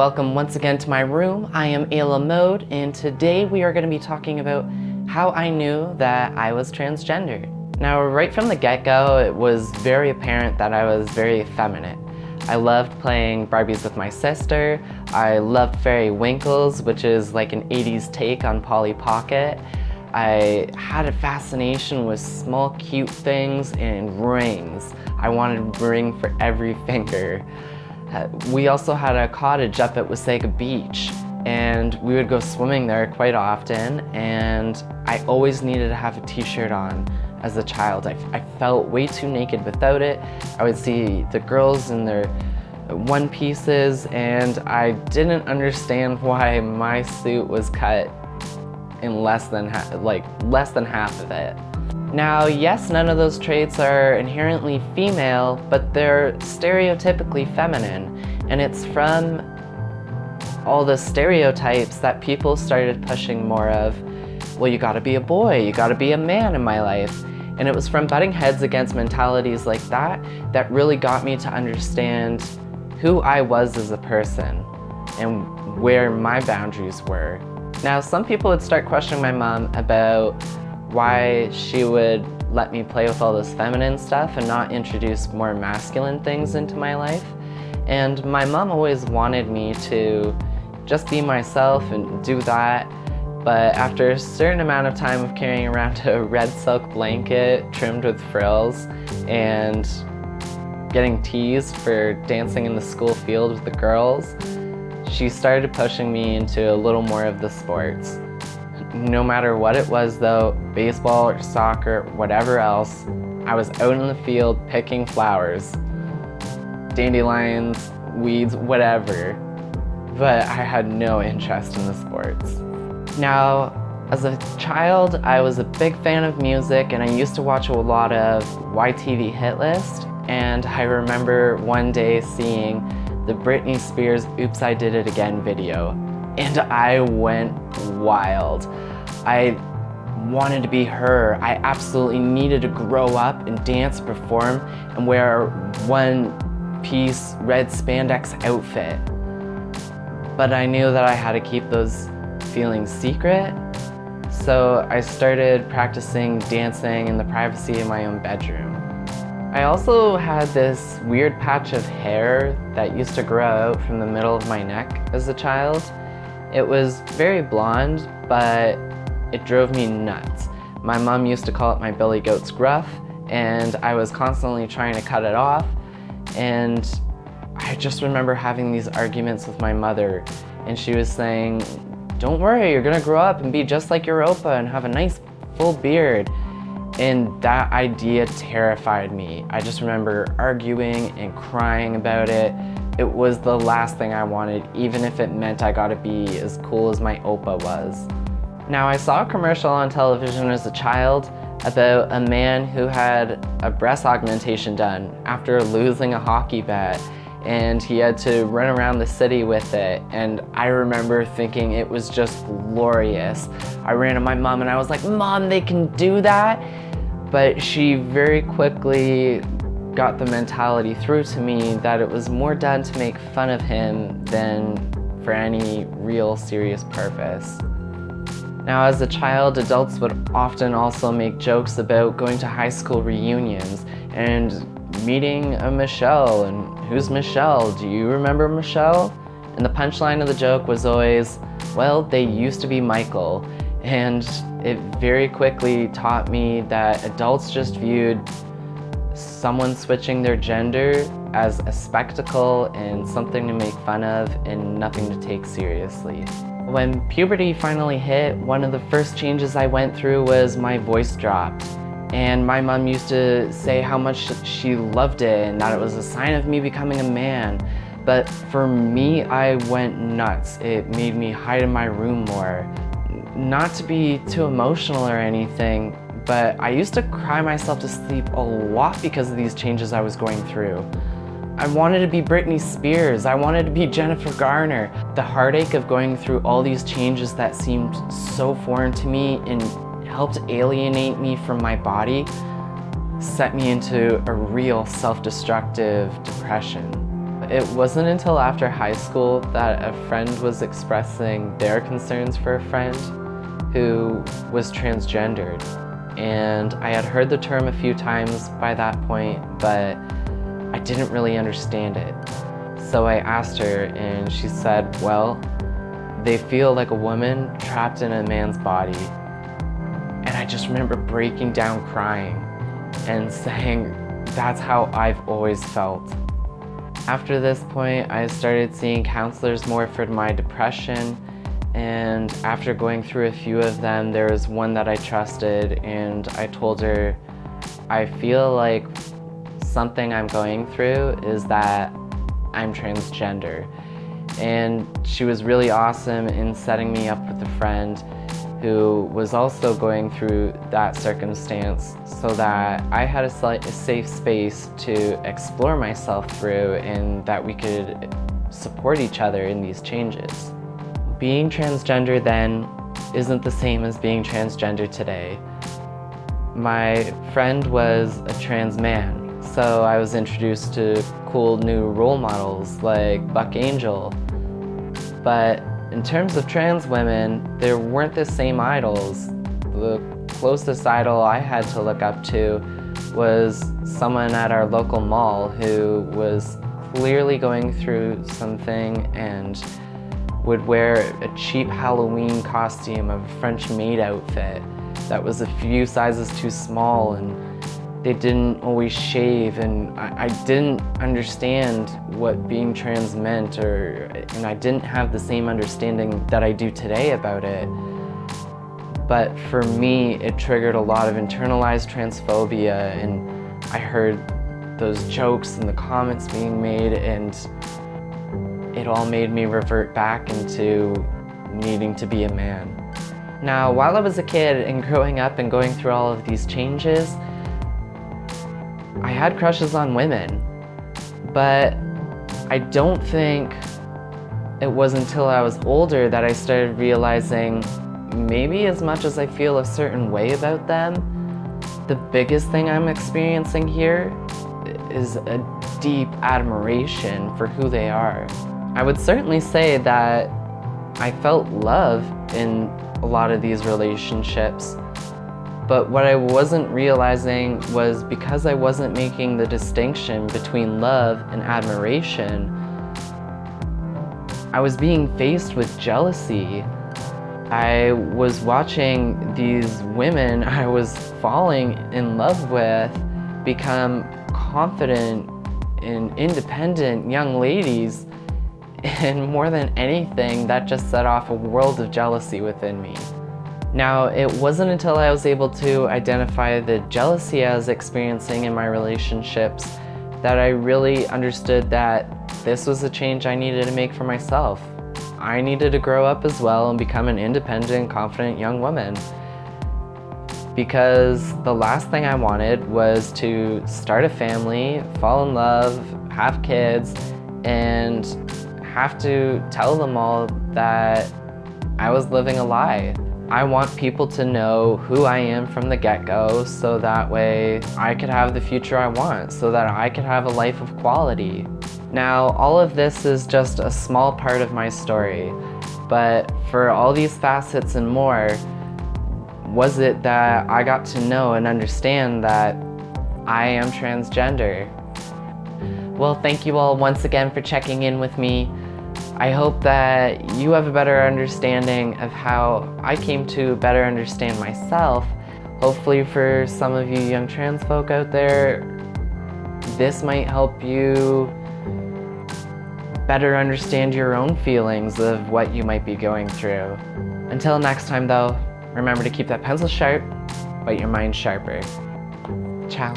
Welcome once again to my room. I am Ayla Mode, and today we are going to be talking about how I knew that I was transgender. Now, right from the get-go, it was very apparent that I was very effeminate. I loved playing Barbies with my sister. I loved Fairy Winkles, which is like an 80s take on Polly Pocket. I had a fascination with small, cute things and rings. I wanted a ring for every finger. We also had a cottage up at Wasaga Beach, and we would go swimming there quite often, and I always needed to have a t-shirt on as a child. I felt way too naked without it. I would see the girls in their one pieces, and I didn't understand why my suit was cut in less than half of it. Now, yes, none of those traits are inherently female, but they're stereotypically feminine, and it's from all the stereotypes that people started pushing more of. Well, you gotta be a boy, you gotta be a man in my life. And it was from butting heads against mentalities like that that really got me to understand who I was as a person and where my boundaries were. Now, some people would start questioning my mom about why she would let me play with all this feminine stuff and not introduce more masculine things into my life. And my mom always wanted me to just be myself and do that. But after a certain amount of time of carrying around a red silk blanket trimmed with frills and getting teased for dancing in the school field with the girls, she started pushing me into a little more of the sports. No matter what it was though, baseball or soccer, whatever else, I was out in the field picking flowers, dandelions, weeds, whatever. But I had no interest in the sports. Now, as a child, I was a big fan of music, and I used to watch a lot of YTV Hit List, and I remember one day seeing the Britney Spears Oops, I Did It Again video, and I went wild. I wanted to be her. I absolutely needed to grow up and dance, perform, and wear a one-piece red spandex outfit. But I knew that I had to keep those feelings secret, so I started practicing dancing in the privacy of my own bedroom. I also had this weird patch of hair that used to grow out from the middle of my neck as a child. It was very blonde, but it drove me nuts. My mom used to call it my Billy Goat's Gruff, and I was constantly trying to cut it off. And I just remember having these arguments with my mother, and she was saying, "Don't worry, you're gonna grow up and be just like your Opa and have a nice full beard." And that idea terrified me. I just remember arguing and crying about it. It was the last thing I wanted, even if it meant I gotta be as cool as my Opa was. Now, I saw a commercial on television as a child about a man who had a breast augmentation done after losing a hockey bet, and he had to run around the city with it, and I remember thinking it was just glorious. I ran to my mom and I was like, "Mom, they can do that?" But she very quickly got the mentality through to me that it was more done to make fun of him than for any real serious purpose. Now, as a child, adults would often also make jokes about going to high school reunions and meeting a Michelle, and who's Michelle? Do you remember Michelle? And the punchline of the joke was always, well, they used to be Michael. And it very quickly taught me that adults just viewed someone switching their gender as a spectacle and something to make fun of and nothing to take seriously. When puberty finally hit, one of the first changes I went through was my voice dropped. And my mom used to say how much she loved it and that it was a sign of me becoming a man. But for me, I went nuts. It made me hide in my room more. Not to be too emotional or anything, but I used to cry myself to sleep a lot because of these changes I was going through. I wanted to be Britney Spears. I wanted to be Jennifer Garner. The heartache of going through all these changes that seemed so foreign to me and helped alienate me from my body set me into a real self-destructive depression. It wasn't until after high school that a friend was expressing their concerns for a friend who was transgendered. And I had heard the term a few times by that point, but I didn't really understand it. So I asked her, and she said, well, they feel like a woman trapped in a man's body. And I just remember breaking down crying and saying, that's how I've always felt. After this point, I started seeing counselors more for my depression, and after going through a few of them, there was one that I trusted, and I told her, I feel like something I'm going through is that I'm transgender. And she was really awesome in setting me up with a friend who was also going through that circumstance, so that I had a safe space to explore myself through, and that we could support each other in these changes. Being transgender then isn't the same as being transgender today. My friend was a trans man, so I was introduced to cool new role models like Buck Angel. But in terms of trans women, there weren't the same idols. The closest idol I had to look up to was someone at our local mall who was clearly going through something and would wear a cheap Halloween costume of a French maid outfit that was a few sizes too small, and they didn't always shave, and I didn't understand what being trans meant, and I didn't have the same understanding that I do today about it. But for me, it triggered a lot of internalized transphobia, and I heard those jokes and the comments being made, and it all made me revert back into needing to be a man. Now, while I was a kid and growing up and going through all of these changes, I had crushes on women, but I don't think it was until I was older that I started realizing maybe as much as I feel a certain way about them, the biggest thing I'm experiencing here is a deep admiration for who they are. I would certainly say that I felt love in a lot of these relationships, but what I wasn't realizing was because I wasn't making the distinction between love and admiration, I was being faced with jealousy. I was watching these women I was falling in love with become confident and independent young ladies, and more than anything, that just set off a world of jealousy within me. Now, it wasn't until I was able to identify the jealousy I was experiencing in my relationships that I really understood that this was a change I needed to make for myself. I needed to grow up as well and become an independent, confident young woman. Because the last thing I wanted was to start a family, fall in love, have kids, and have to tell them all that I was living a lie. I want people to know who I am from the get-go, so that way I could have the future I want, so that I could have a life of quality. Now, all of this is just a small part of my story, but for all these facets and more, was it that I got to know and understand that I am transgender. Well, thank you all once again for checking in with me. I hope that you have a better understanding of how I came to better understand myself. Hopefully for some of you young trans folk out there, this might help you better understand your own feelings of what you might be going through. Until next time though, remember to keep that pencil sharp, but your mind sharper. Ciao.